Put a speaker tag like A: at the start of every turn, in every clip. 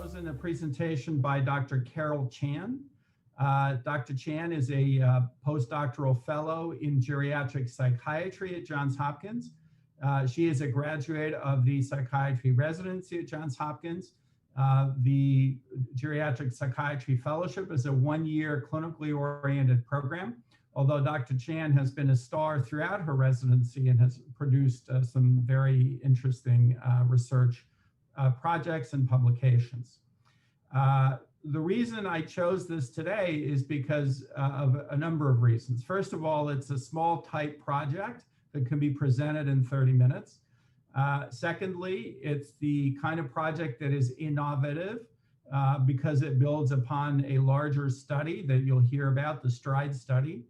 A: chosen a presentation by Dr. Carol Chan. Dr. Chan is a postdoctoral fellow in geriatric psychiatry at Johns Hopkins. She is a graduate of the psychiatry residency at Johns Hopkins. The geriatric psychiatry fellowship is a one-year clinically oriented program, although Dr. Chan has been a star throughout her residency and has produced some very interesting research projects and publications. The reason I chose this today is because of a number of reasons. First of all, it's a small, tight project that can be presented in 30 minutes. Secondly, it's the kind of project that is innovative because it builds upon a larger study that you'll hear about, the STRIDE study.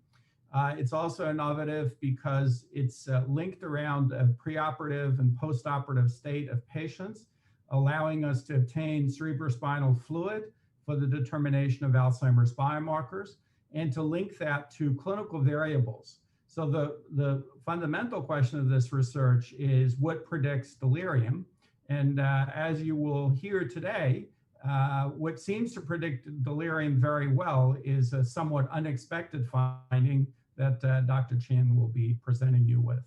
A: It's also innovative because it's linked around a preoperative and postoperative state of patients, allowing us to obtain cerebrospinal fluid for the determination of Alzheimer's biomarkers and to link that to clinical variables. So the fundamental question of this research is what predicts delirium? And as you will hear today, what seems to predict delirium very well is a somewhat unexpected finding that Dr. Chan will be presenting you with.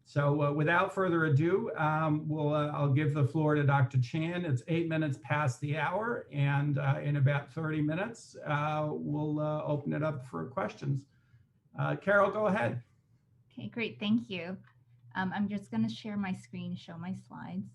A: So without further ado, I'll give the floor to Dr. Chan. It's 8 minutes past the hour, and in about 30 minutes, we'll open it up for questions. Carol, go ahead.
B: Okay, great, thank you. I'm just gonna share my screen, show my slides.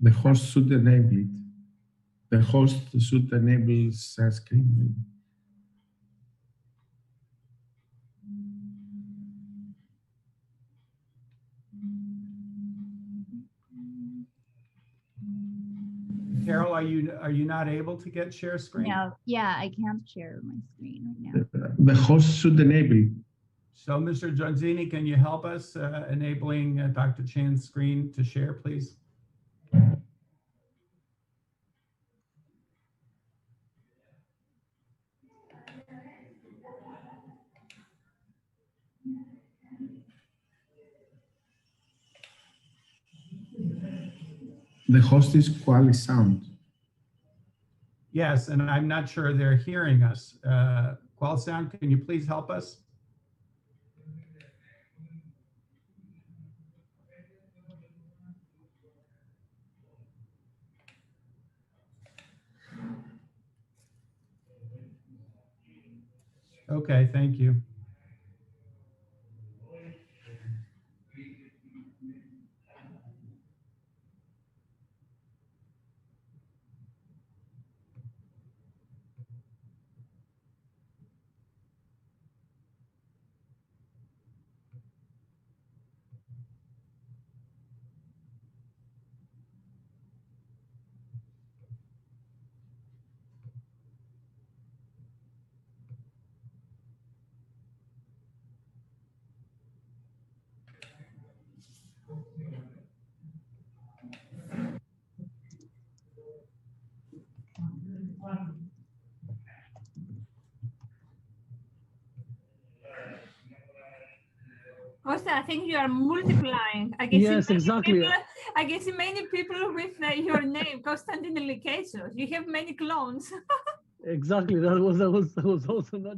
C: The host should enable it. The host should enable share screen.
A: Carol, are you not able to get share screen?
B: No, yeah, I can't share my screen right now.
C: The host should enable it.
A: So, Mr. Gianzini, can you help us enabling Dr. Chan's screen to share, please?
C: The host is Qualisound.
A: Yes, and I'm not sure they're hearing us. Qualisound, can you please help us? Okay, thank you.
D: Jose, I think you are multiplying. I can
E: yes, exactly.
D: I can see many people with your name, Constantine Likasos. You have many clones.
E: Exactly. That was also not.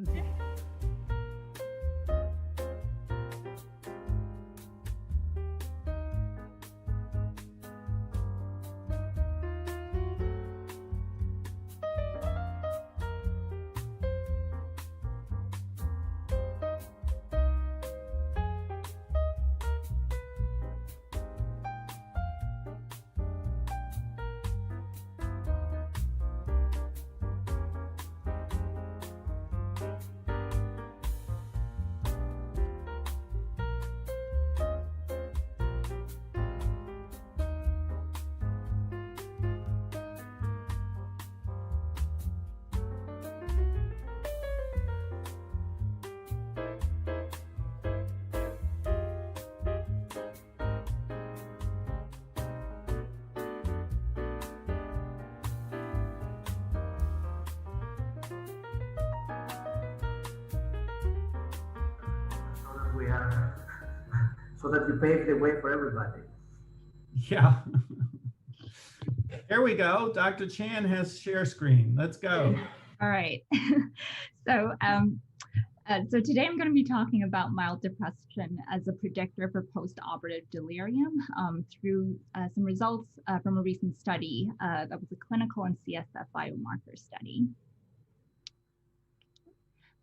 F: so that you pave the way for everybody.
A: Yeah. There we go. Dr. Chan has share screen. Let's go.
B: All right. So, so today I'm going to be talking about mild depression as a predictor for postoperative delirium through some results from a recent study that was a clinical and CSF biomarker study.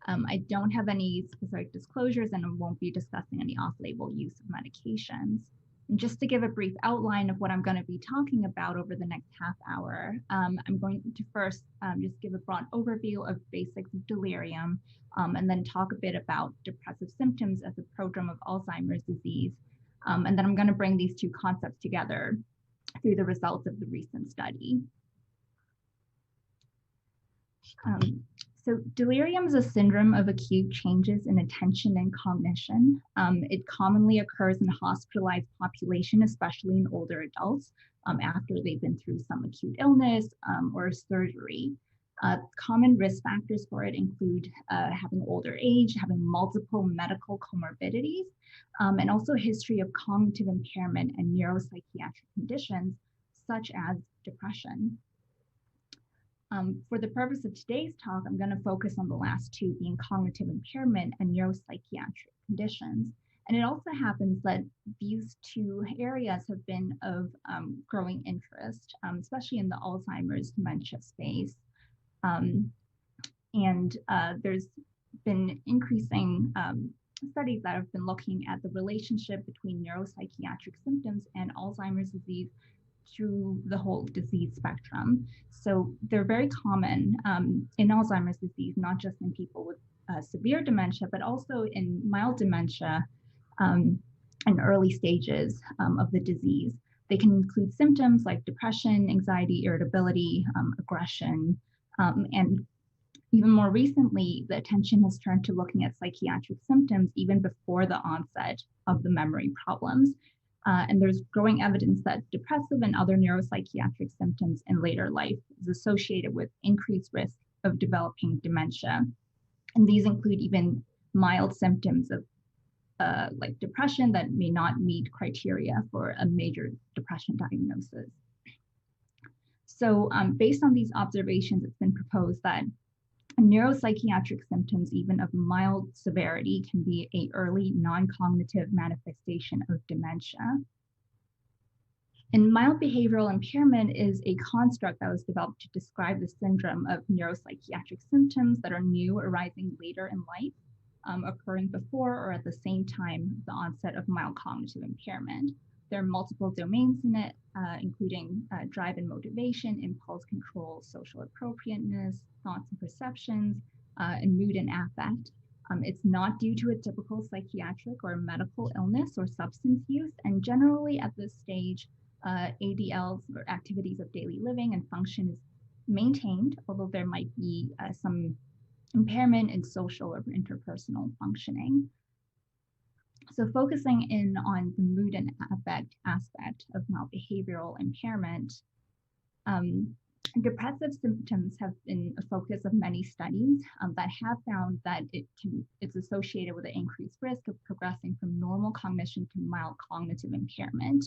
B: I don't have any specific disclosures and I won't be discussing any off-label use of medications. And just to give a brief outline of what I'm going to be talking about over the next half hour, I'm going to first just give a broad overview of basics of delirium, and then talk a bit about depressive symptoms as a prodrome of Alzheimer's disease. And then I'm going to bring these two concepts together through the results of the recent study. So delirium is a syndrome of acute changes in attention and cognition. It commonly occurs in a hospitalized population, especially in older adults, after they've been through some acute illness or surgery. Common risk factors for it include having older age, having multiple medical comorbidities, and also a history of cognitive impairment and neuropsychiatric conditions, such as depression. For the purpose of today's talk, I'm going to focus on the last two, being cognitive impairment and neuropsychiatric conditions. And it also happens that these two areas have been of growing interest, especially in the Alzheimer's dementia space. There's been increasing studies that have been looking at the relationship between neuropsychiatric symptoms and Alzheimer's disease through the whole disease spectrum. So they're very common in Alzheimer's disease, not just in people with severe dementia, but also in mild dementia and early stages of the disease. They can include symptoms like depression, anxiety, irritability, aggression, and even more recently, the attention has turned to looking at psychiatric symptoms even before the onset of the memory problems. And there's growing evidence that depressive and other neuropsychiatric symptoms in later life is associated with increased risk of developing dementia. And these include even mild symptoms of like depression that may not meet criteria for a major depression diagnosis. So based on these observations, it's been proposed that neuropsychiatric symptoms, even of mild severity, can be an early non-cognitive manifestation of dementia. And mild behavioral impairment is a construct that was developed to describe the syndrome of neuropsychiatric symptoms that are new, arising later in life, occurring before or at the same time the onset of mild cognitive impairment. There are multiple domains in it, including drive and motivation, impulse control, social appropriateness, thoughts and perceptions, and mood and affect. It's not due to a typical psychiatric or medical illness or substance use, and generally at this stage, ADLs or activities of daily living and function is maintained, although there might be some impairment in social or interpersonal functioning. So focusing in on the mood and affect aspect of mild behavioral impairment, depressive symptoms have been a focus of many studies that have found that it's associated with an increased risk of progressing from normal cognition to mild cognitive impairment.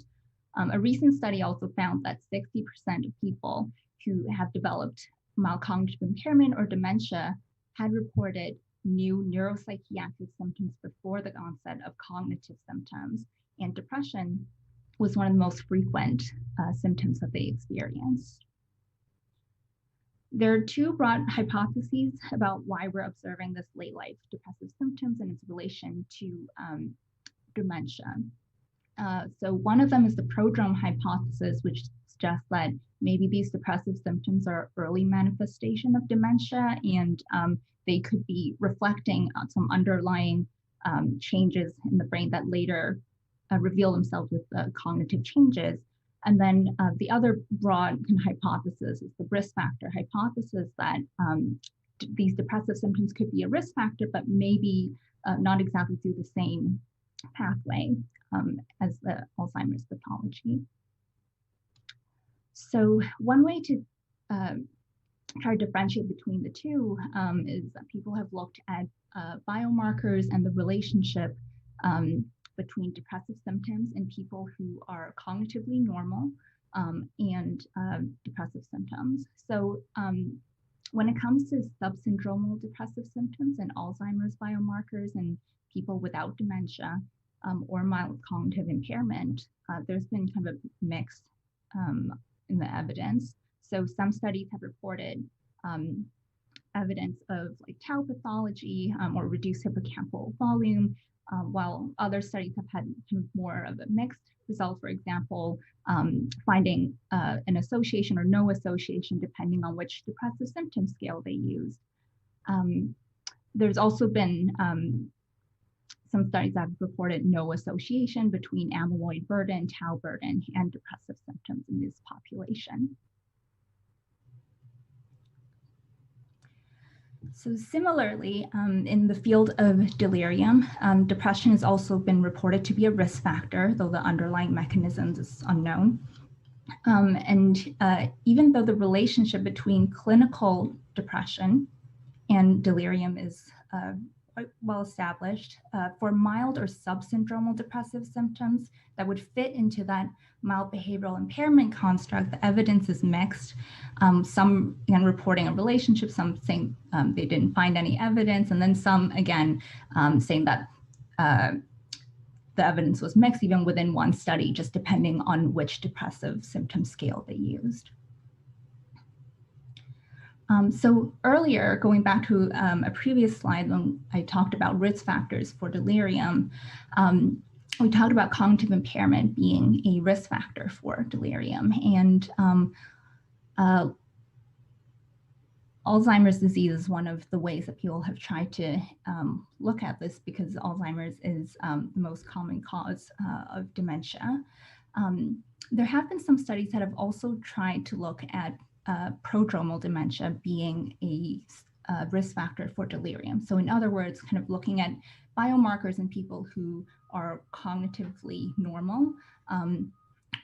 B: A recent study also found that 60% of people who have developed mild cognitive impairment or dementia had reported new neuropsychiatric symptoms before the onset of cognitive symptoms, and depression was one of the most frequent symptoms that they experienced. There are two broad hypotheses about why we're observing this late life depressive symptoms and its relation to dementia. So one of them is the prodrome hypothesis, which suggests that maybe these depressive symptoms are early manifestation of dementia, and they could be reflecting on some underlying changes in the brain that later reveal themselves with cognitive changes. And then the other broad hypothesis is the risk factor hypothesis, that these depressive symptoms could be a risk factor, but maybe not exactly through the same pathway as the Alzheimer's pathology. So one way to try to differentiate between the two is that people have looked at biomarkers and the relationship between depressive symptoms in people who are cognitively normal and depressive symptoms. So when it comes to subsyndromal depressive symptoms and Alzheimer's biomarkers in people without dementia or mild cognitive impairment, there's been kind of a mix in the evidence. So some studies have reported evidence of like tau pathology or reduced hippocampal volume, while other studies have had more of a mixed result, for example, finding an association or no association depending on which depressive symptom scale they used. There's also been some studies that have reported no association between amyloid burden, tau burden, and depressive symptoms in this population. So similarly, in the field of delirium, depression has also been reported to be a risk factor, though the underlying mechanisms is unknown. Even though the relationship between clinical depression and delirium is quite well established, for mild or subsyndromal depressive symptoms that would fit into that mild behavioral impairment construct, the evidence is mixed. Some, again, reporting a relationship, some saying they didn't find any evidence, and then some, again, saying that the evidence was mixed even within one study, just depending on which depressive symptom scale they used. So earlier, going back to a previous slide when I talked about risk factors for delirium, we talked about cognitive impairment being a risk factor for delirium. And Alzheimer's disease is one of the ways that people have tried to look at this, because Alzheimer's is the most common cause of dementia. There have been some studies that have also tried to look at prodromal dementia being a risk factor for delirium. So in other words, kind of looking at biomarkers in people who are cognitively normal,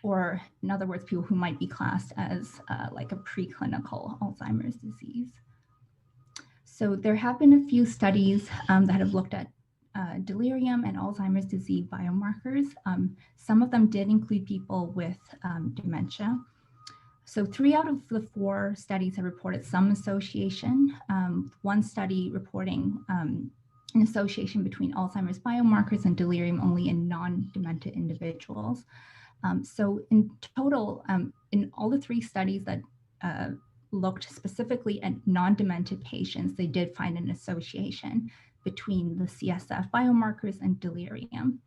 B: or in other words, people who might be classed as like a preclinical Alzheimer's disease. So there have been a few studies that have looked at delirium and Alzheimer's disease biomarkers. Some of them did include people with dementia. So 3 out of the 4 studies have reported some association. One study reporting an association between Alzheimer's biomarkers and delirium only in non-demented individuals. So in total, in all the 3 studies that looked specifically at non-demented patients, they did find an association between the CSF biomarkers and delirium.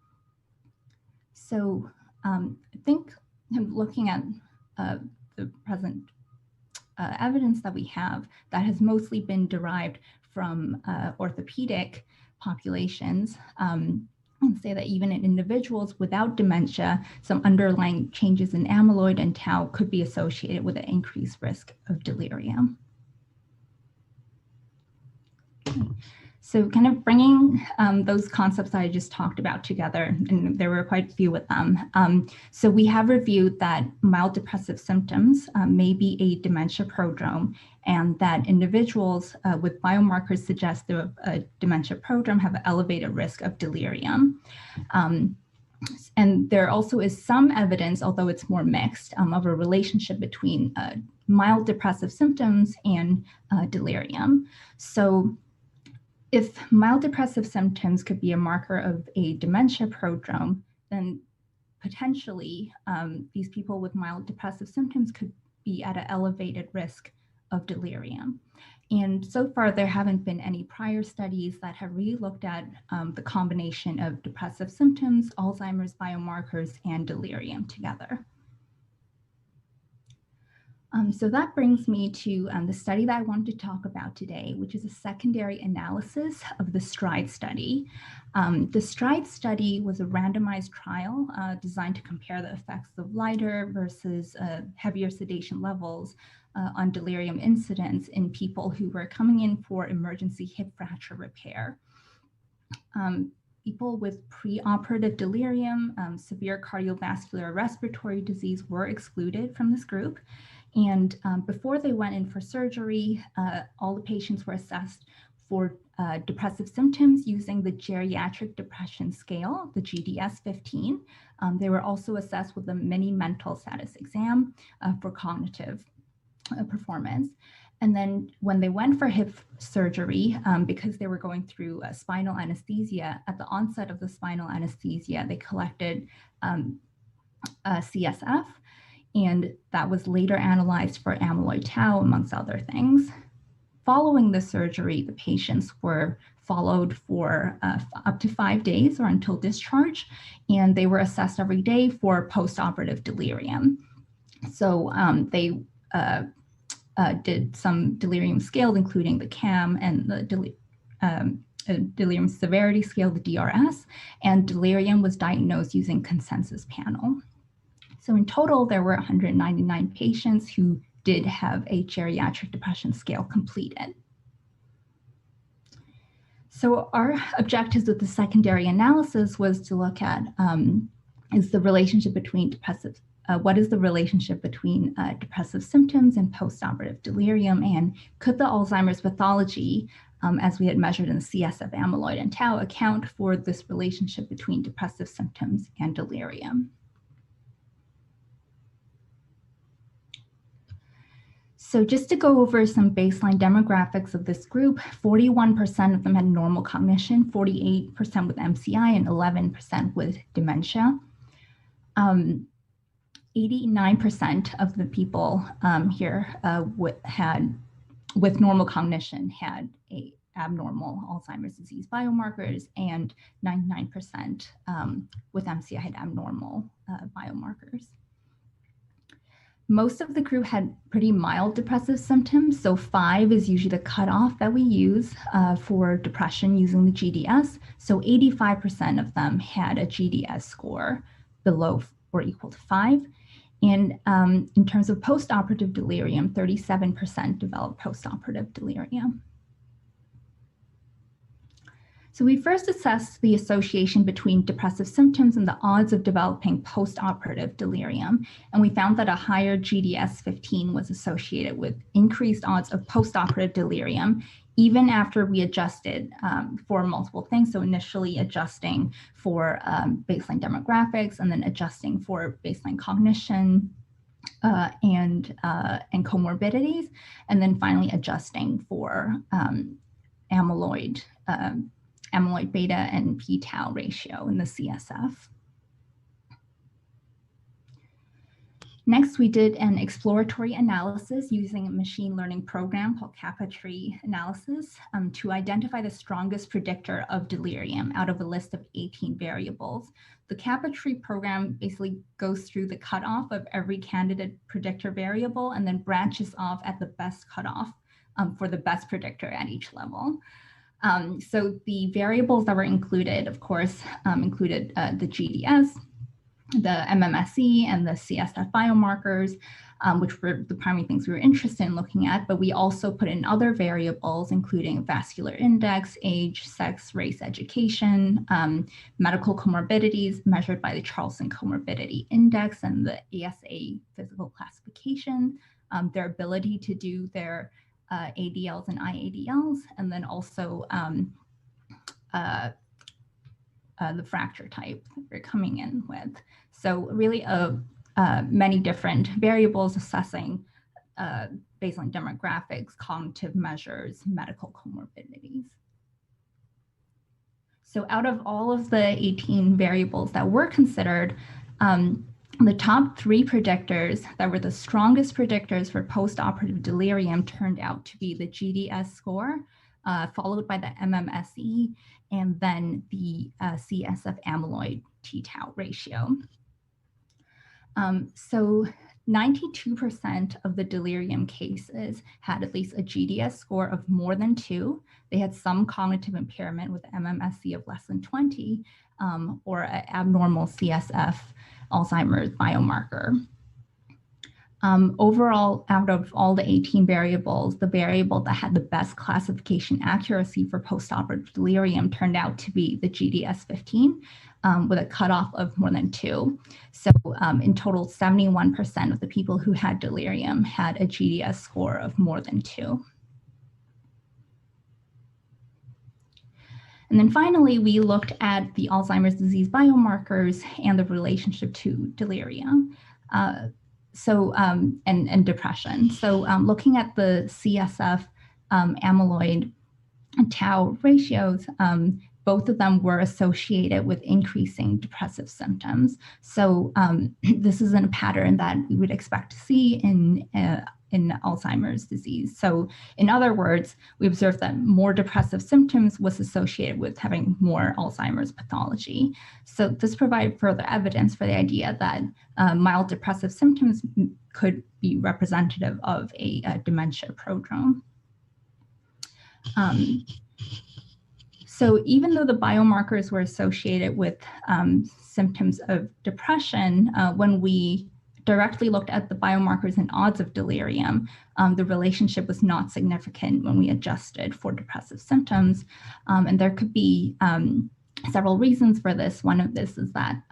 B: So I think looking at the present evidence that we have, that has mostly been derived from orthopedic populations, and say that even in individuals without dementia, some underlying changes in amyloid and tau could be associated with an increased risk of delirium. Okay. So kind of bringing those concepts that I just talked about together, and there were quite a few with them. So we have reviewed that mild depressive symptoms may be a dementia prodrome, and that individuals with biomarkers suggest a dementia prodrome have an elevated risk of delirium. And there also is some evidence, although it's more mixed, of a relationship between mild depressive symptoms and delirium. So if mild depressive symptoms could be a marker of a dementia prodrome, then potentially these people with mild depressive symptoms could be at an elevated risk of delirium. And so far, there haven't been any prior studies that have really looked at the combination of depressive symptoms, Alzheimer's biomarkers, and delirium together. So that brings me to the study that I wanted to talk about today, which is a secondary analysis of the STRIDE study. The STRIDE study was a randomized trial designed to compare the effects of lighter versus heavier sedation levels on delirium incidence in people who were coming in for emergency hip fracture repair. People with preoperative delirium, severe cardiovascular respiratory disease were excluded from this group. And before they went in for surgery, all the patients were assessed for depressive symptoms using the Geriatric Depression Scale, the GDS-15. They were also assessed with a mini mental status exam for cognitive performance. And then when they went for hip surgery, because they were going through spinal anesthesia, at the onset of the spinal anesthesia, they collected CSF, and that was later analyzed for amyloid tau, amongst other things. Following the surgery, the patients were followed for up to 5 days or until discharge, and they were assessed every day for postoperative delirium. So they did some delirium scales, including the CAM and the delirium severity scale, the DRS, and delirium was diagnosed using consensus panel. So in total, there were 199 patients who did have a geriatric depression scale completed. So our objectives with the secondary analysis was to look at is the relationship between depressive what is the relationship between depressive symptoms and postoperative delirium, and could the Alzheimer's pathology, as we had measured in the CSF amyloid and tau, account for this relationship between depressive symptoms and delirium? So just to go over some baseline demographics of this group, 41% of them had normal cognition, 48% with MCI, and 11% with dementia. 89% of the people here with normal cognition had a abnormal Alzheimer's disease biomarkers, and 99% with MCI had abnormal biomarkers. Most of the group had pretty mild depressive symptoms, so 5 is usually the cutoff that we use for depression using the GDS. So 85% of them had a GDS score below or equal to 5. And in terms of postoperative delirium, 37% developed postoperative delirium. So we first assessed the association between depressive symptoms and the odds of developing postoperative delirium. And we found that a higher GDS-15 was associated with increased odds of postoperative delirium, even after we adjusted for multiple things. So initially adjusting for baseline demographics, and then adjusting for baseline cognition and comorbidities, and then finally adjusting for amyloid beta and p-tau ratio in the CSF. Next, we did an exploratory analysis using a machine learning program called Kappa tree analysis to identify the strongest predictor of delirium out of a list of 18 variables. The Kappa tree program basically goes through the cutoff of every candidate predictor variable and then branches off at the best cutoff for the best predictor at each level. So the variables that were included, of course, included the GDS, the MMSE, and the CSF biomarkers, which were the primary things we were interested in looking at, but we also put in other variables, including vascular index, age, sex, race, education, medical comorbidities measured by the Charlson Comorbidity Index and the ASA physical classification, their ability to do their ADLs and IADLs, and then also the fracture type that we're coming in with. So really many different variables assessing baseline demographics, cognitive measures, medical comorbidities. So out of all of the 18 variables that were considered, the top 3 predictors that were the strongest predictors for postoperative delirium turned out to be the GDS score, followed by the MMSE, and then the CSF amyloid t-tau ratio. So 92% of the delirium cases had at least a GDS score of more than 2. They had some cognitive impairment with MMSE of less than 20, or an abnormal CSF Alzheimer's biomarker. Overall, out of all the 18 variables, the variable that had the best classification accuracy for postoperative delirium turned out to be the GDS-15 with a cutoff of more than 2. So in total, 71% of the people who had delirium had a GDS score of more than 2. And then finally, we looked at the Alzheimer's disease biomarkers and the relationship to delirium. And depression. So looking at the CSF amyloid and tau ratios, both of them were associated with increasing depressive symptoms. So this isn't a pattern that we would expect to see in Alzheimer's disease. So in other words, we observed that more depressive symptoms was associated with having more Alzheimer's pathology. So this provided further evidence for the idea that mild depressive symptoms could be representative of a dementia prodrome. So even though the biomarkers were associated with symptoms of depression, when we directly looked at the biomarkers and odds of delirium, the relationship was not significant when we adjusted for depressive symptoms. And there could be several reasons for this. One of this is that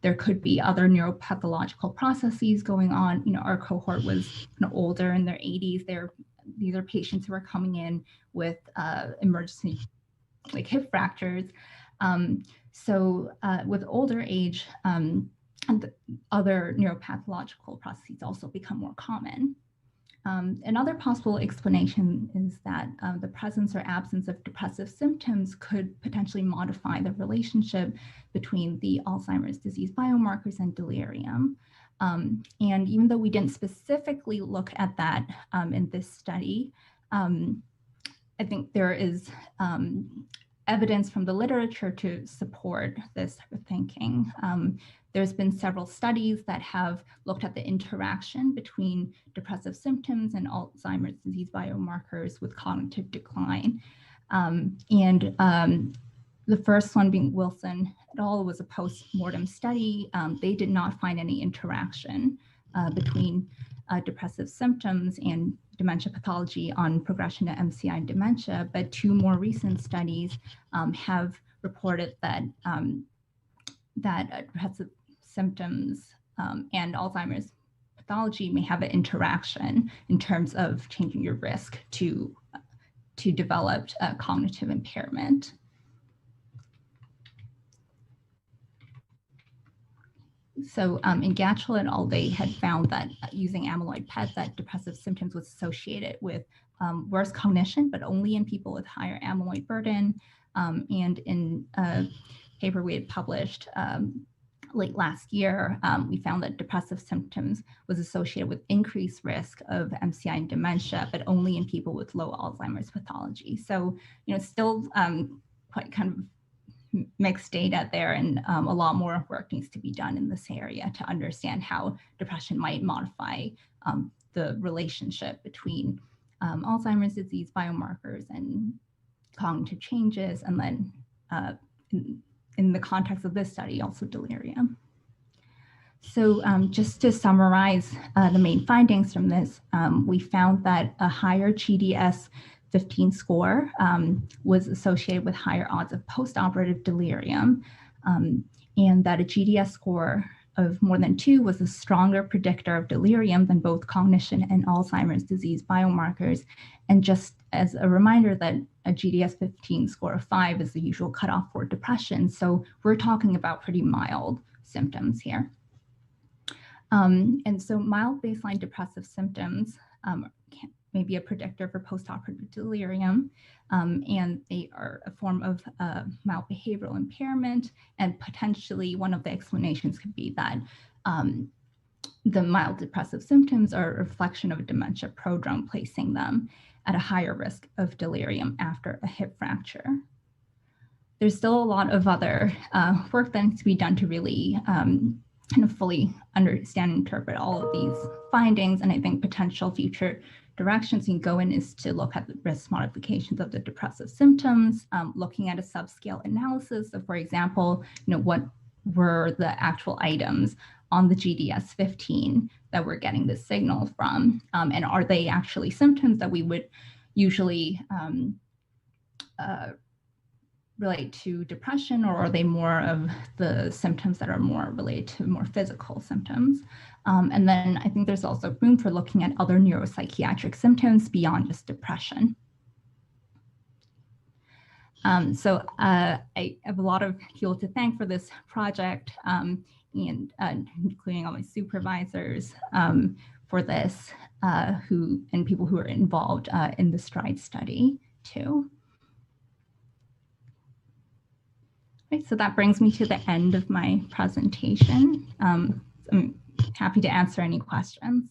B: there could be other neuropathological processes going on. You know, our cohort was older, in their 80s. These are patients who are coming in with emergency like hip fractures. So with older age, and other neuropathological processes also become more common. Another possible explanation is that the presence or absence of depressive symptoms could potentially modify the relationship between the Alzheimer's disease biomarkers and delirium. And even though we didn't specifically look at that in this study, I think there is evidence from the literature to support this type of thinking. There's been several studies that have looked at the interaction between depressive symptoms and Alzheimer's disease biomarkers with cognitive decline. The first one being Wilson et al. Was a post-mortem study. They did not find any interaction between depressive symptoms and dementia pathology on progression to MCI dementia, but two more recent studies have reported that depressive symptoms and Alzheimer's pathology may have an interaction in terms of changing your risk to develop cognitive impairment. So in Gatchell et al., they had found that using amyloid PET, that depressive symptoms was associated with worse cognition, but only in people with higher amyloid burden. And in a paper we had published late last year, we found that depressive symptoms was associated with increased risk of MCI and dementia, but only in people with low Alzheimer's pathology. So, you know, still quite kind of mixed data there, and a lot more work needs to be done in this area to understand how depression might modify the relationship between Alzheimer's disease biomarkers and cognitive changes, and then in the context of this study, also delirium. So just to summarize the main findings from this, we found that a higher GDS-15 score was associated with higher odds of postoperative delirium, and that a GDS score of more than 2 was a stronger predictor of delirium than both cognition and Alzheimer's disease biomarkers. And just as a reminder that a GDS-15 score of 5 is the usual cutoff for depression. So we're talking about pretty mild symptoms here. And so mild baseline depressive symptoms may be a predictor for postoperative delirium, and they are a form of mild behavioral impairment, and potentially one of the explanations could be that the mild depressive symptoms are a reflection of a dementia prodrome, placing them at a higher risk of delirium after a hip fracture. There's still a lot of other work that needs to be done to really kind of fully understand and interpret all of these findings, and I think potential future directions you can go in is to look at the risk modifications of the depressive symptoms, looking at a subscale analysis. So for example, you know, what were the actual items on the GDS-15 that we're getting this signal from? And are they actually symptoms that we would usually relate to depression, or are they more of the symptoms that are more related to more physical symptoms? And then I think there's also room for looking at other neuropsychiatric symptoms beyond just depression. I have a lot of people to thank for this project, and including all my supervisors for this, and people who are involved in the STRIDE study too. Right, so that brings me to the end of my presentation. I'm happy to answer any questions.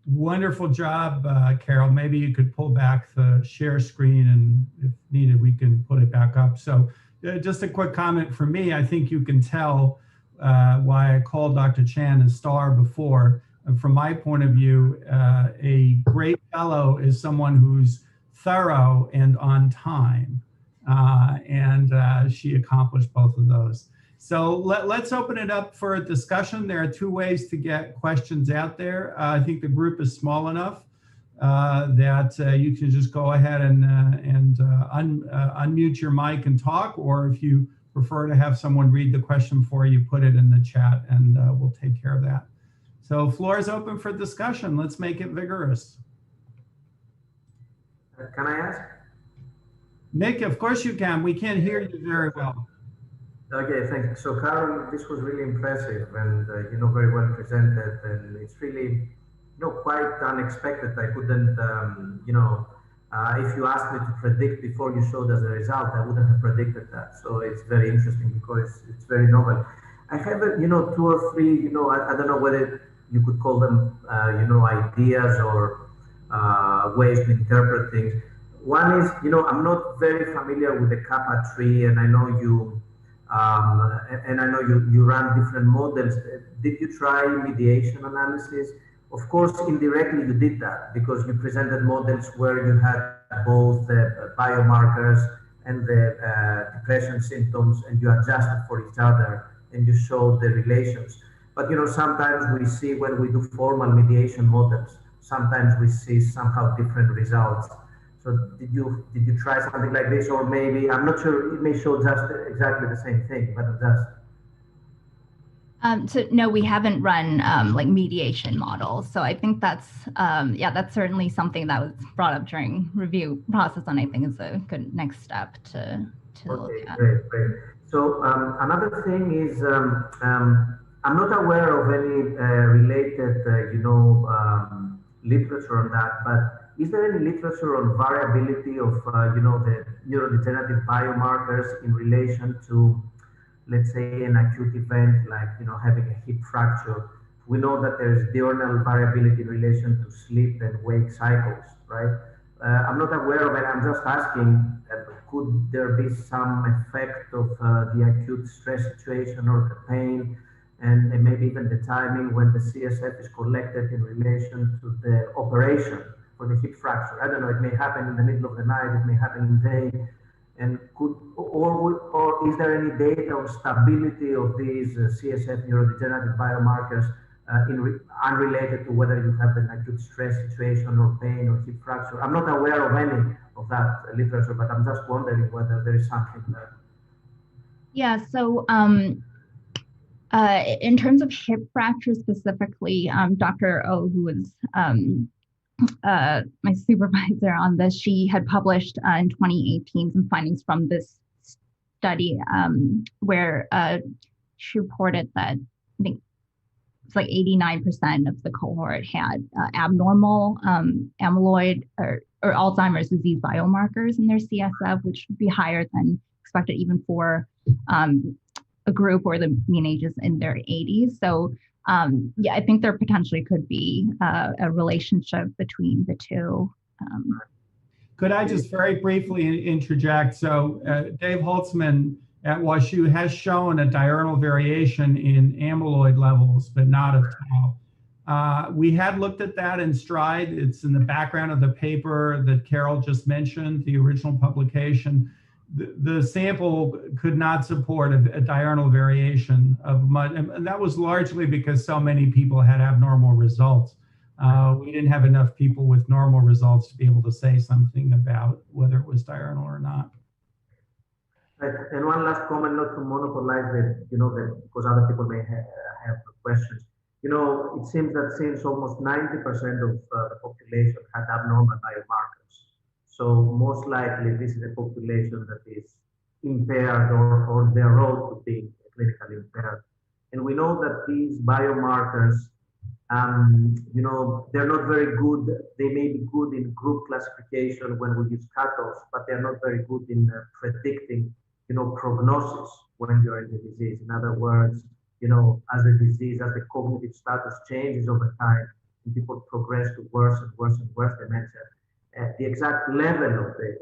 A: Wonderful job, Carol. Maybe you could pull back the share screen, and if needed, we can put it back up. So just a quick comment from me. I think you can tell why I called Dr. Chan a star before. And from my point of view, a great fellow is someone who's thorough and on time. She accomplished both of those. So let's open it up for a discussion. There are two ways to get questions out there. I think the group is small enough that you can just go ahead and unmute your mic and talk, or if you prefer to have someone read the question for you, put it in the chat and we'll take care of that. So floor is open for discussion. Let's make it vigorous.
F: Can I ask?
A: Nick, of course you can. We can't hear you very well.
F: Okay, thank you. So Carol, this was really impressive and very well presented, and it's really quite unexpected. I couldn't if you asked me to predict before you showed us the result, I wouldn't have predicted that. So it's very interesting because it's very novel. I have two or three I don't know whether you could call them ideas or ways to interpret things. One is I'm not very familiar with the kappa tree, and I know you you run different models. Did you try mediation analysis? Of course, indirectly you did that because you presented models where you had both the biomarkers and the depression symptoms, and you adjusted for each other and you showed the relations. But sometimes we see when we do formal mediation models, sometimes we see somehow different results. So did you try something like this, or maybe I'm not sure, it may show just exactly the same thing, but just.
B: So no, we haven't run like mediation models. So I think that's that's certainly something that was brought up during review process, and I think is a good next step to look at.
F: Great. So another thing is I'm not aware of any related literature on that, but is there any literature on variability of the neurodegenerative biomarkers in relation to, let's say, an acute event like having a hip fracture? We know that there's diurnal variability in relation to sleep and wake cycles, right? I'm not aware of it. I'm just asking, could there be some effect of the acute stress situation or the pain, and maybe even the timing when the CSF is collected in relation to the operation for the hip fracture? I don't know, it may happen in the middle of the night, it may happen in the day. And or is there any data on stability of these CSF neurodegenerative biomarkers unrelated to whether you have an acute stress situation or pain or hip fracture? I'm not aware of any of that literature, but I'm just wondering whether there is something there.
B: Yeah, so in terms of hip fracture specifically, Dr. O, who was my supervisor on this, she had published in 2018 some findings from this study where she reported that I think it's like 89% of the cohort had abnormal amyloid or Alzheimer's disease biomarkers in their CSF, which would be higher than expected even for a group where the mean age is in their 80s. So yeah, I think there potentially could be a relationship between the two.
A: Could I just very briefly interject? So Dave Holtzman at WashU has shown a diurnal variation in amyloid levels, but not of tau. We had looked at that in STRIDE. It's in the background of the paper that Carol just mentioned, the original publication. The sample could not support a diurnal variation of much, and that was largely because so many people had abnormal results. We didn't have enough people with normal results to be able to say something about whether it was diurnal or not.
F: Right. And one last comment, not to monopolize it, because other people may have questions. It seems that since almost 90% of the population had abnormal biomarkers, So most likely this is a population that is impaired or their road to being clinically impaired. And we know that these biomarkers, they're not very good. They may be good in group classification when we use cutoffs, but they're not very good in predicting, prognosis when you're in the disease. In other words, as the cognitive status changes over time, and people progress to worse and worse and worse dementia, the exact level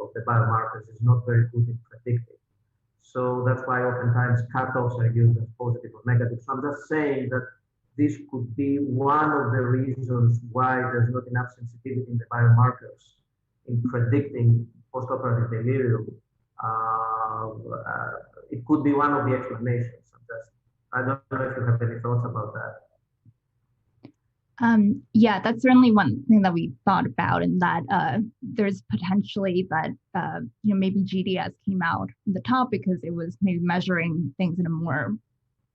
F: of the biomarkers is not very good in predicting. So that's why oftentimes cutoffs are used as positive or negative. So I'm just saying that this could be one of the reasons why there's not enough sensitivity in the biomarkers in predicting postoperative delirium. It could be one of the explanations. I don't know if you have any thoughts about that.
B: Yeah, that's certainly one thing that we thought about, and that there's potentially that maybe GDS came out from the top because it was maybe measuring things in a more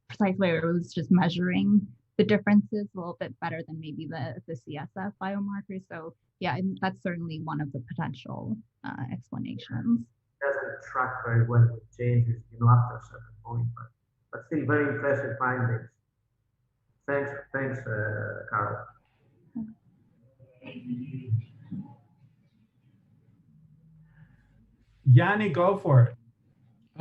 B: precise way, or it was just measuring the differences a little bit better than maybe the CSF biomarkers. So yeah, that's certainly one of the potential explanations.
F: It doesn't track very well with changes, after a certain point, but still very impressive findings. Thanks, Carol.
A: Yanni, go for it.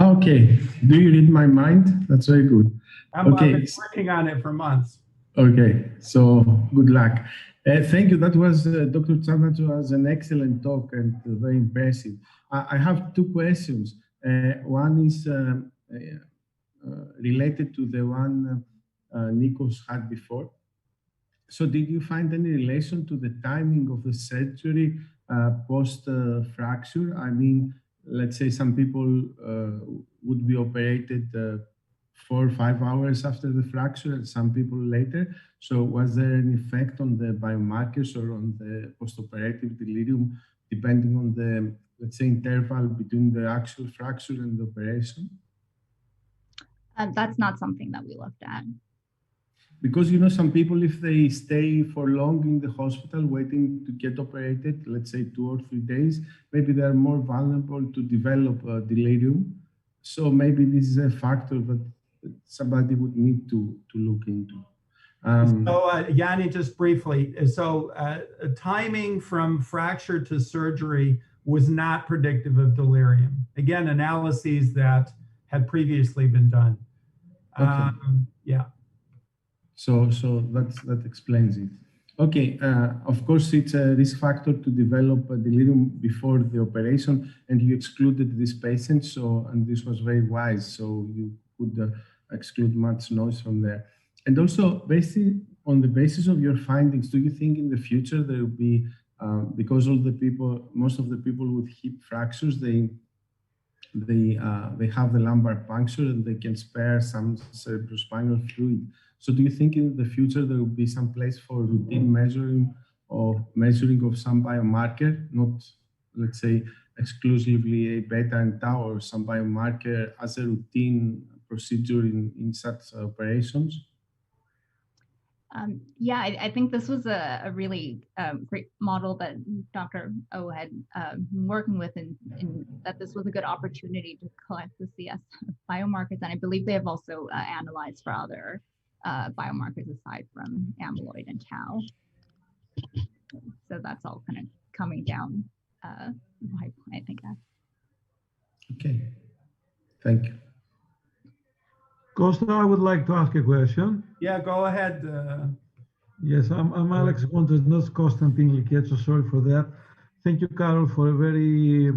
C: Okay. Do you read my mind? That's very good.
A: I've been working on it for months.
C: Okay. So good luck. Thank you. That was Dr. Tsarnatsou was an excellent talk and very impressive. I have two questions. One is related to the one Nikos had before. So did you find any relation to the timing of the surgery post-fracture? I mean, let's say some people would be operated 4 or 5 hours after the fracture and some people later. So was there an effect on the biomarkers or on the postoperative delirium, depending on the, let's say, interval between the actual fracture and the operation?
B: That's not something that we looked at.
C: Because, some people, if they stay for long in the hospital waiting to get operated, let's say 2 or 3 days, maybe they're more vulnerable to develop delirium. So maybe this is a factor that somebody would need to look into.
A: So Yanni, just briefly, so timing from fracture to surgery was not predictive of delirium. Again, analyses that had previously been done.
C: Okay.
A: Yeah.
C: So that explains it. Okay, of course, it's a risk factor to develop a delirium before the operation, and you excluded this patient, and this was very wise, so you could exclude much noise from there. And also, basically, on the basis of your findings, do you think in the future there will be, because most of the people with hip fractures, they have the lumbar puncture and they can spare some cerebrospinal fluid. So do you think in the future there will be some place for routine measuring of some biomarker, not, let's say, exclusively a beta and tau, or some biomarker as a routine procedure in such operations?
B: Yeah, I think this was a really great model that Dr. O had been working with, and that this was a good opportunity to collect the CS biomarkers. And I believe they have also analyzed for other biomarkers aside from amyloid and tau. So that's all kind of coming down the pipeline, I think.
C: Okay, thank you.
G: Costa, I would like to ask a question.
A: Yeah, go ahead.
G: Yes, I'm Alex Contes, not Constantine Liketso. Sorry for that. Thank you, Carol, for a very,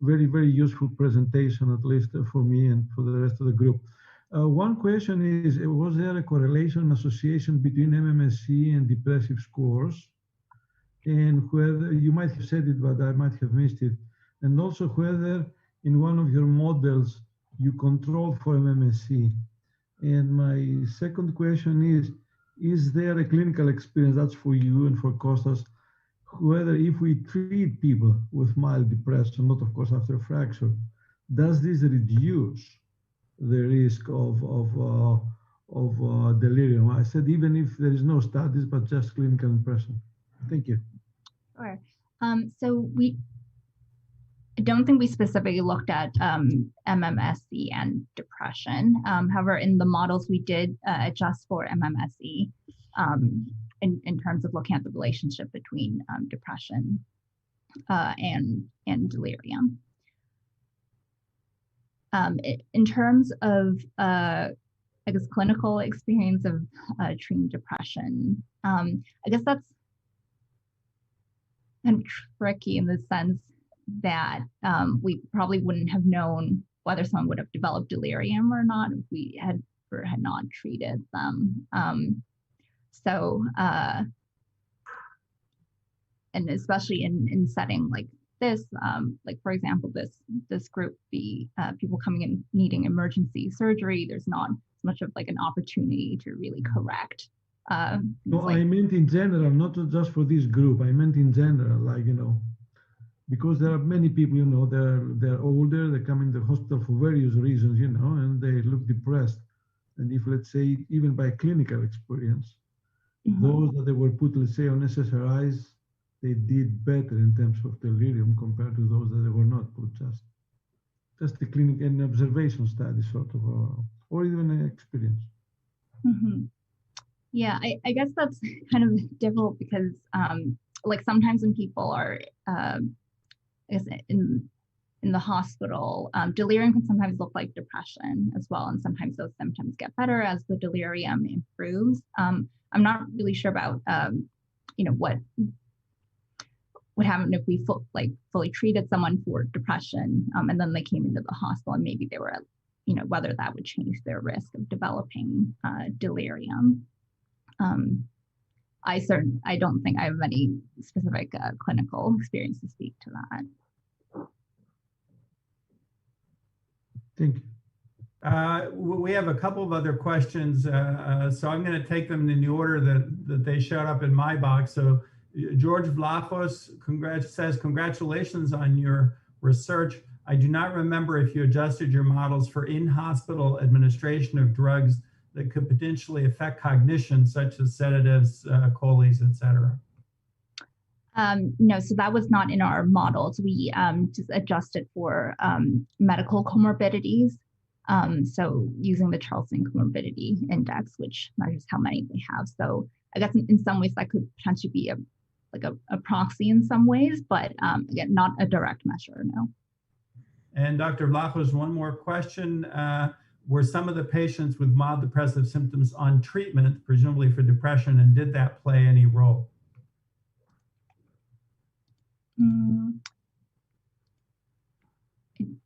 G: very useful presentation, at least for me and for the rest of the group. One question is, was there a correlation association between MMSE and depressive scores? And whether, you might have said it, but I might have missed it. And also whether in one of your models you controlled for MMSE. And my second question is there a clinical experience, that's for you and for Kostas, whether if we treat people with mild depression, not of course after a fracture, does this reduce the risk of delirium? I said even if there is no studies, but just clinical impression. Thank you.
B: Sure. So I don't think we specifically looked at MMSE and depression. However, in the models, we did adjust for MMSE in terms of looking at the relationship between depression and delirium. In terms of, I guess, clinical experience of treating depression, I guess that's kind of tricky in the sense that we probably wouldn't have known whether someone would have developed delirium or not if we had not treated them. And especially in setting like this, like for example, this group, the people coming in needing emergency surgery, there's not much of like an opportunity to really correct.
G: No, like, I meant in general, not just for this group. I meant in general, like, because there are many people, they're older, they come in the hospital for various reasons, and they look depressed. And if, let's say, even by clinical experience, those that they were put, let's say, on SSRIs, they did better in terms of delirium compared to those that they were not put. Just a clinical and observation study, sort of, or even an experience.
B: Yeah, I guess that's kind of difficult because, like sometimes when people are, I guess in the hospital, delirium can sometimes look like depression as well, and sometimes those symptoms get better as the delirium improves. I'm not really sure about, what happened if we fully treated someone for depression, and then they came into the hospital and maybe they were, whether that would change their risk of developing delirium. I don't think I have any specific clinical experience to speak to that.
C: Thank you.
A: We have a couple of other questions, so I'm going to take them in the order that they showed up in my box. So George Vlachos says, congratulations on your research. I do not remember if you adjusted your models for in-hospital administration of drugs that could potentially affect cognition, such as sedatives, choles, et cetera.
B: No, so that was not in our models. We just adjusted for medical comorbidities. So using the Charlson Comorbidity Index, which measures how many they have. So I guess in some ways that could potentially be a proxy in some ways, but again, not a direct measure, no.
A: And Dr. Vlachos, one more question. Were some of the patients with mild depressive symptoms on treatment, presumably for depression, and did that play any role?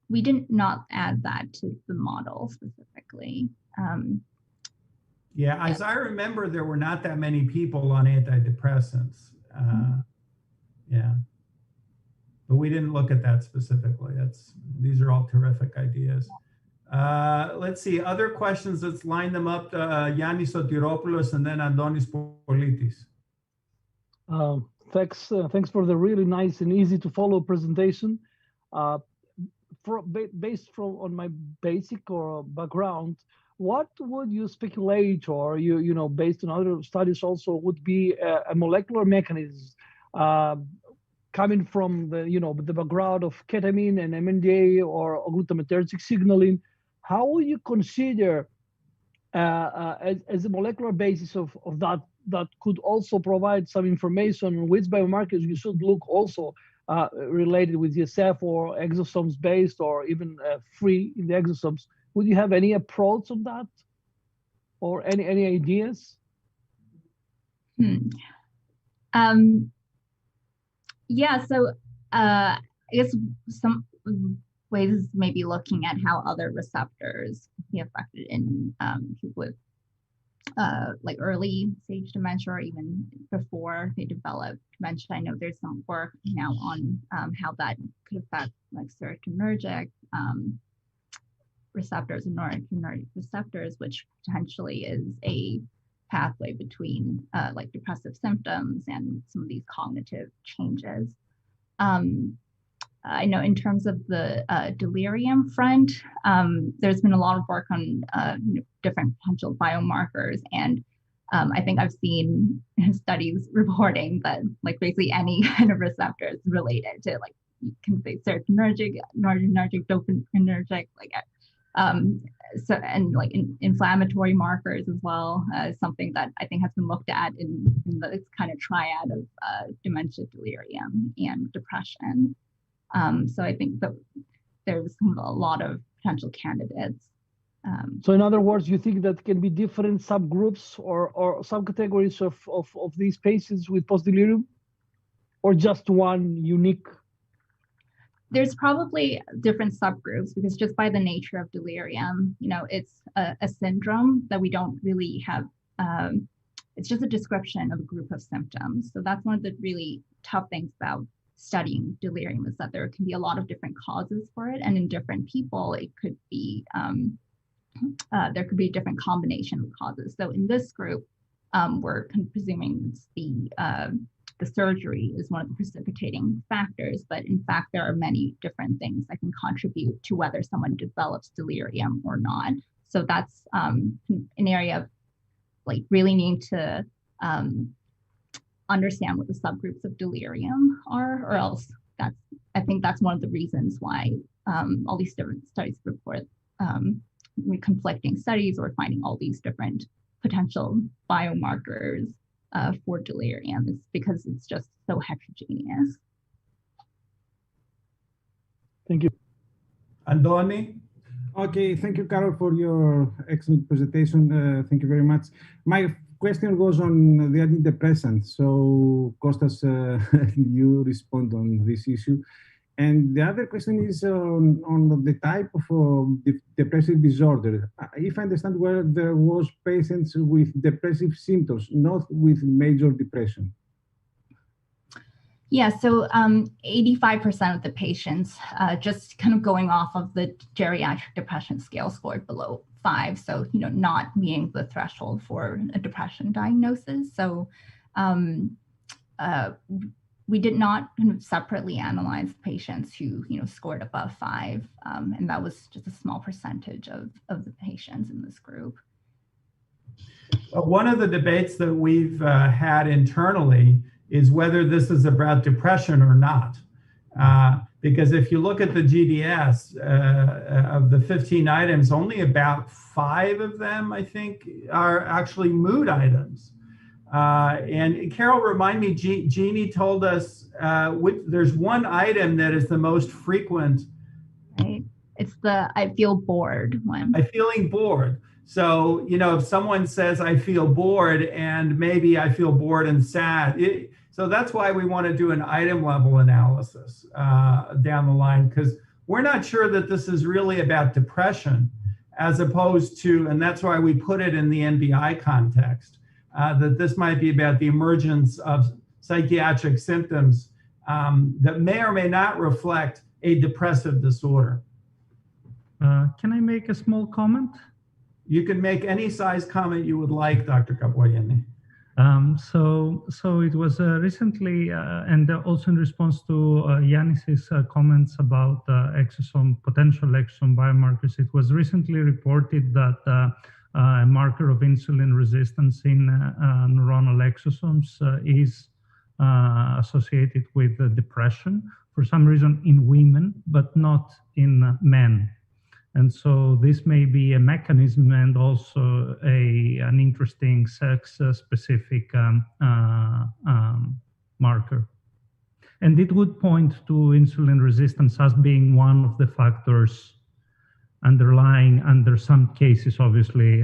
B: We did not add that to the model specifically.
A: Yeah, as I remember, there were not that many people on antidepressants. Yeah, but we didn't look at that specifically. These are all terrific ideas. Let's see, other questions, let's line them up. Yannis Sotiropoulos and then Andonis Politis.
E: Thanks for the really nice and easy to follow presentation. Based on my basic or background, what would you speculate, or based on other studies also, would be a molecular mechanism coming from the background of ketamine and MNDA or glutamatergic signaling? How would you consider as a molecular basis of that could also provide some information on which biomarkers you should look also related with CSF or exosomes based or even free in the exosomes? Would you have any approach on that or any ideas?
B: Yeah, so I guess some ways maybe looking at how other receptors be affected in people with like early stage dementia or even before they develop dementia. I know there's some work now on how that could affect like serotonergic receptors and noradrenergic receptors, which potentially is a pathway between like depressive symptoms and some of these cognitive changes. I know in terms of the delirium front, there's been a lot of work on different potential biomarkers, and I think I've seen studies reporting that like basically any kind of receptor is related to like you can say serotonergic, noradrenergic, dopaminergic, so and like inflammatory markers as well, something that I think has been looked at in the kind of triad of dementia, delirium, and depression. So I think that there's kind of a lot of potential candidates.
E: So in other words, you think that can be different subgroups or subcategories of these patients with post-delirium, or just one unique?
B: There's probably different subgroups because just by the nature of delirium, it's a syndrome that we don't really have. It's just a description of a group of symptoms. So that's one of the really tough things about studying delirium, is that there can be a lot of different causes for it. And in different people, it could be, there could be a different combination of causes. So in this group, we're kind of presuming the surgery is one of the precipitating factors, but in fact, there are many different things that can contribute to whether someone develops delirium or not. So that's an area of like really need to understand what the subgroups of delirium are, or else I think that's one of the reasons why all these different studies report conflicting studies or finding all these different potential biomarkers for delirium. It's because it's just so heterogeneous.
E: Thank you.
A: Andoni?
H: Okay, thank you, Carol, for your excellent presentation. Thank you very much. My question goes on the antidepressants. So, Kostas, you respond on this issue. And the other question is on the type of depressive disorder. If I understand well, there was patients with depressive symptoms, not with major depression.
B: Yeah, so 85% of the patients, just kind of going off of the geriatric depression scale, scored below 5. So, not meeting the threshold for a depression diagnosis. So we did not kind of separately analyze patients who, scored above 5. And that was just a small percentage of the patients in this group.
A: One of the debates that we've had internally is whether this is about depression or not. Because if you look at the GDS of the 15 items, only about 5 of them, I think, are actually mood items. And Carol, remind me, Jeannie told us there's one item that is the most frequent.
B: Right. It's the I feel bored one.
A: I'm feeling bored. So, if someone says I feel bored and maybe I feel bored and sad, so that's why we want to do an item level analysis down the line, because we're not sure that this is really about depression as opposed to, and that's why we put it in the NBI context, that this might be about the emergence of psychiatric symptoms that may or may not reflect a depressive disorder.
I: Can I make a small comment?
A: You can make any size comment you would like, Dr. Kapoyeni.
I: So it was recently, and also in response to Yannis's comments about potential exosome biomarkers, it was recently reported that a marker of insulin resistance in neuronal exosomes is associated with depression for some reason in women, but not in men. And so this may be a mechanism and also an interesting sex-specific marker. And it would point to insulin resistance as being one of the factors underlying, under some cases, obviously,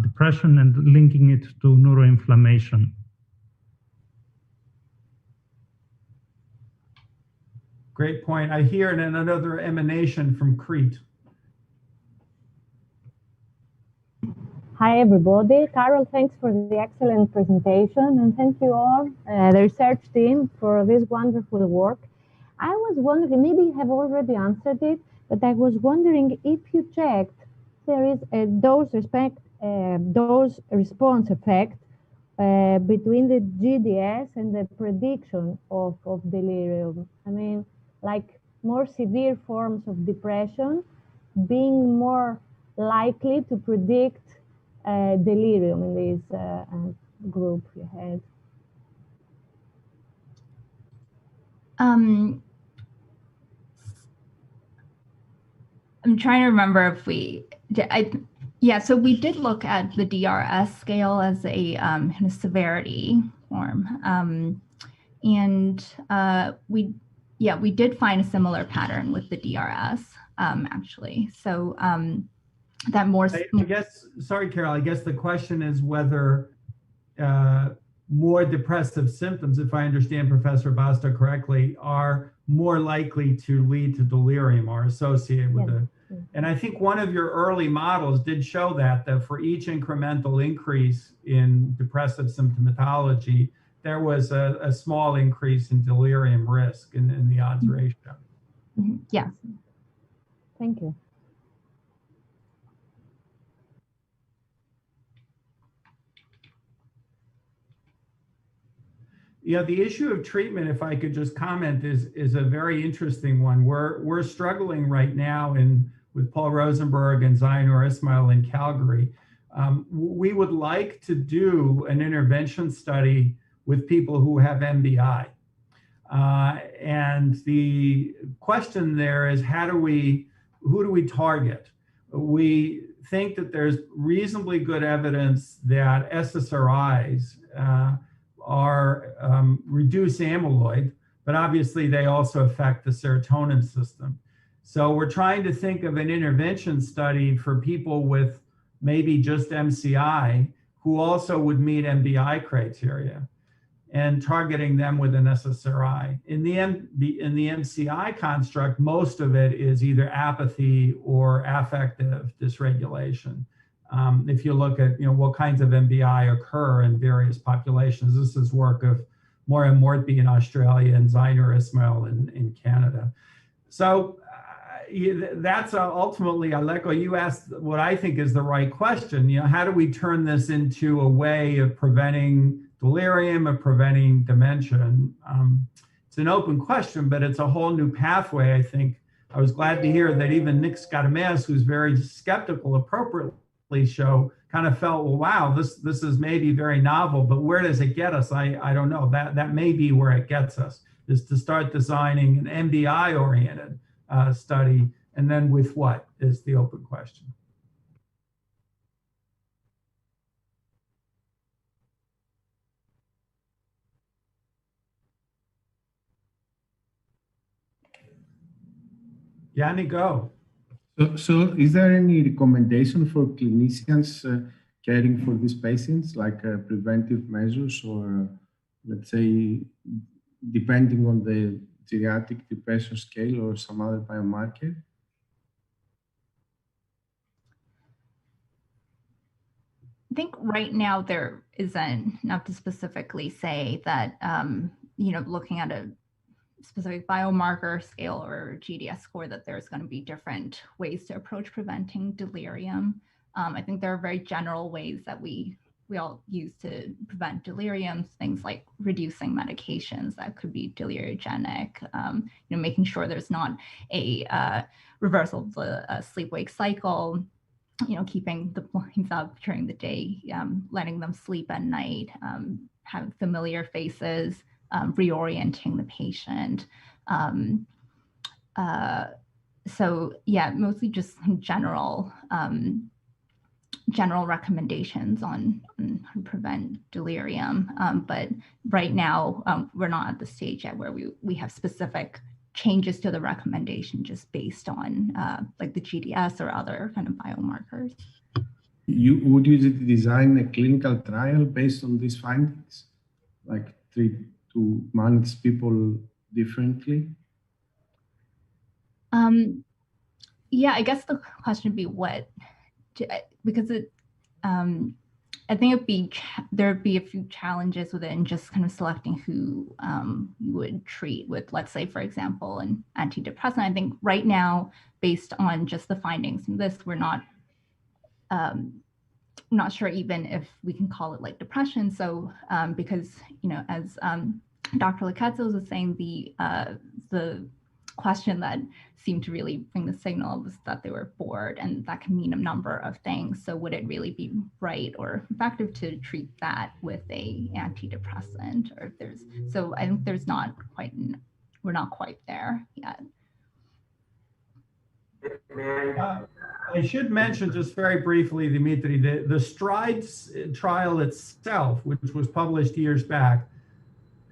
I: depression and linking it to neuroinflammation.
A: Great point. I hear another emanation from Crete.
J: Hi, everybody. Carol, thanks for the excellent presentation, and thank you all, the research team, for this wonderful work. I was wondering, maybe you have already answered it, but I was wondering if you checked there is a dose response effect between the GDS and the prediction of delirium. I mean, like more severe forms of depression being more likely to predict delirium in this group you had.
B: I'm trying to remember if we did. Yeah, so we did look at the DRS scale as a kind of severity form, and we did find a similar pattern with the DRS actually. So that more.
A: I guess, sorry, Carol. I guess the question is whether more depressive symptoms, if I understand Professor Basta correctly, are more likely to lead to delirium or associated with it. And I think one of your early models did show that for each incremental increase in depressive symptomatology, there was a small increase in delirium risk in the odds ratio.
B: Yes.
J: Thank you.
A: Yeah, the issue of treatment, if I could just comment, is a very interesting one. We're struggling right now with Paul Rosenberg and Zainur Ismail in Calgary. We would like to do an intervention study with people who have MBI. And the question there is, who do we target? We think that there's reasonably good evidence that SSRIs reduce amyloid, but obviously they also affect the serotonin system. So we're trying to think of an intervention study for people with maybe just MCI who also would meet MBI criteria, and targeting them with an SSRI. In the MCI construct, most of it is either apathy or affective dysregulation. If you look at what kinds of MBI occur in various populations, this is work of Maura Mortby in Australia and Zainur Ismail in Canada. So that's ultimately, Aleko, you asked what I think is the right question. How do we turn this into a way of preventing delirium, of preventing dementia? It's an open question, but it's a whole new pathway, I think. I was glad to hear that even Nick Scatameas, who's very skeptical appropriately, kind of felt, well, wow, this is maybe very novel, but where does it get us? I don't know. That may be where it gets us, is to start designing an MBI-oriented study, and then with what is the open question. Yanni, go.
C: So is there any recommendation for clinicians caring for these patients, like preventive measures, or let's say, depending on the geriatric depression scale or some other biomarker?
B: I think right now there isn't enough to specifically say that, looking at a specific biomarker scale or GDS score, that there's going to be different ways to approach preventing delirium. I think there are very general ways that we all use to prevent delirium, things like reducing medications that could be deliriogenic, making sure there's not a reversal of the sleep-wake cycle, keeping the blinds up during the day, letting them sleep at night, having familiar faces, reorienting the patient. So yeah, mostly just general recommendations on how to prevent delirium. But right now, we're not at the stage yet where we have specific changes to the recommendation just based on like the GDS or other kind of biomarkers.
C: Would you design a clinical trial based on these findings, like to manage people differently?
B: Yeah, I guess the question would be because I think there'd be a few challenges with it in just kind of selecting who you would treat with, let's say, for example, an antidepressant. I think right now, based on just the findings from this, we're not sure even if we can call it like depression. So because, as Dr. Lucazzo was saying, the question that seemed to really bring the signal was that they were bored, and that can mean a number of things. So would it really be right or effective to treat that with a antidepressant? Or so I think we're not quite there yet.
A: I should mention just very briefly, Dimitri, the STRIDES trial itself, which was published years back,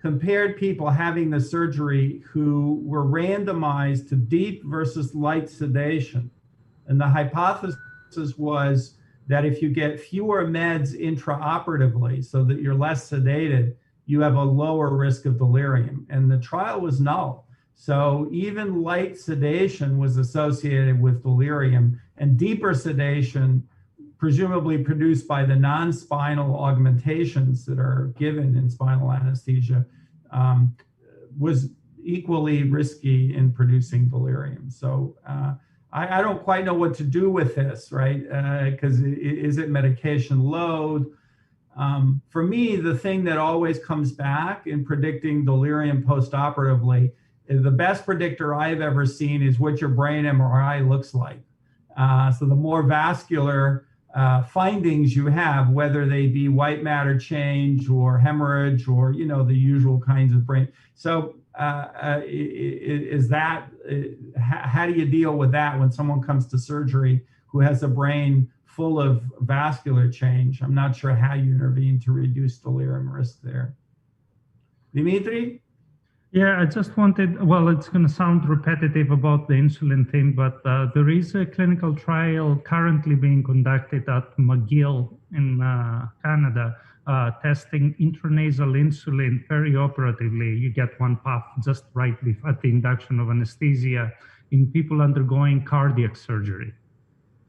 A: compared people having the surgery who were randomized to deep versus light sedation. And the hypothesis was that if you get fewer meds intraoperatively so that you're less sedated, you have a lower risk of delirium. And the trial was null. So even light sedation was associated with delirium, and deeper sedation, presumably produced by the non-spinal augmentations that are given in spinal anesthesia, was equally risky in producing delirium. So I don't quite know what to do with this, right? Because is it medication load? For me, the thing that always comes back in predicting delirium postoperatively, the best predictor I've ever seen is what your brain MRI looks like. So the more vascular findings you have, whether they be white matter change or hemorrhage or, you know, the usual kinds of brain. So is that, how do you deal with that when someone comes to surgery who has a brain full of vascular change? I'm not sure how you intervene to reduce delirium risk there. Dimitri?
I: Yeah, I just wanted, well, it's going to sound repetitive about the insulin thing, but there is a clinical trial currently being conducted at McGill in Canada, testing intranasal insulin perioperatively. You get one puff just right at the induction of anesthesia in people undergoing cardiac surgery.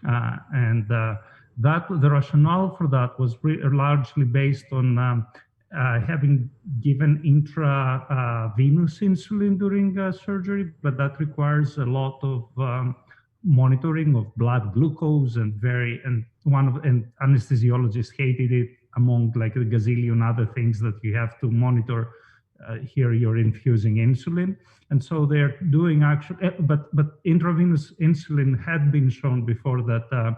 I: The rationale for that was largely based on having given intravenous insulin during surgery, but that requires a lot of monitoring of blood glucose and anesthesiologists hated it, among like a gazillion other things that you have to monitor. Here you're infusing insulin, and so they're doing actually, but intravenous insulin had been shown before that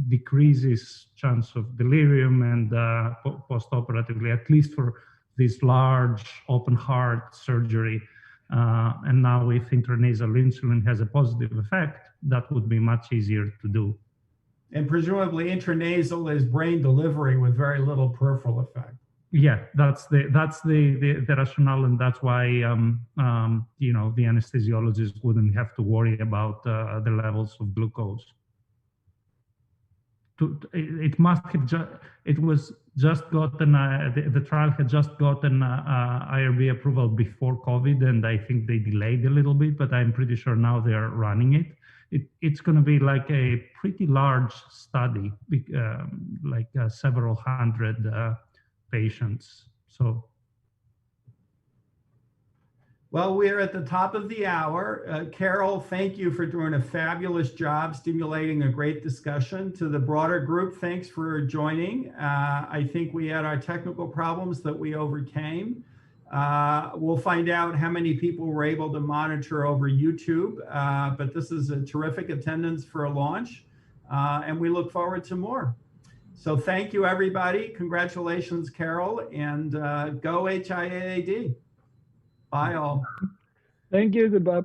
I: decreases chance of delirium and postoperatively, at least for this large open heart surgery. And now if intranasal insulin has a positive effect, that would be much easier to do.
A: And presumably intranasal is brain delivery with very little peripheral effect.
I: Yeah, that's the rationale, and that's why you know, the anesthesiologist wouldn't have to worry about the levels of glucose. It must have it was just gotten the trial had just gotten IRB approval before COVID, and I think they delayed a little bit, but I'm pretty sure now they are running it. It's going to be like a pretty large study, like several hundred patients. So.
A: Well, we're at the top of the hour. Carol, thank you for doing a fabulous job stimulating a great discussion. To the broader group, thanks for joining. I think we had our technical problems that we overcame. We'll find out how many people were able to monitor over YouTube, but this is a terrific attendance for a launch, and we look forward to more. So thank you, everybody. Congratulations, Carol, and go HIAAD. Bye all.
E: Thank you. Goodbye.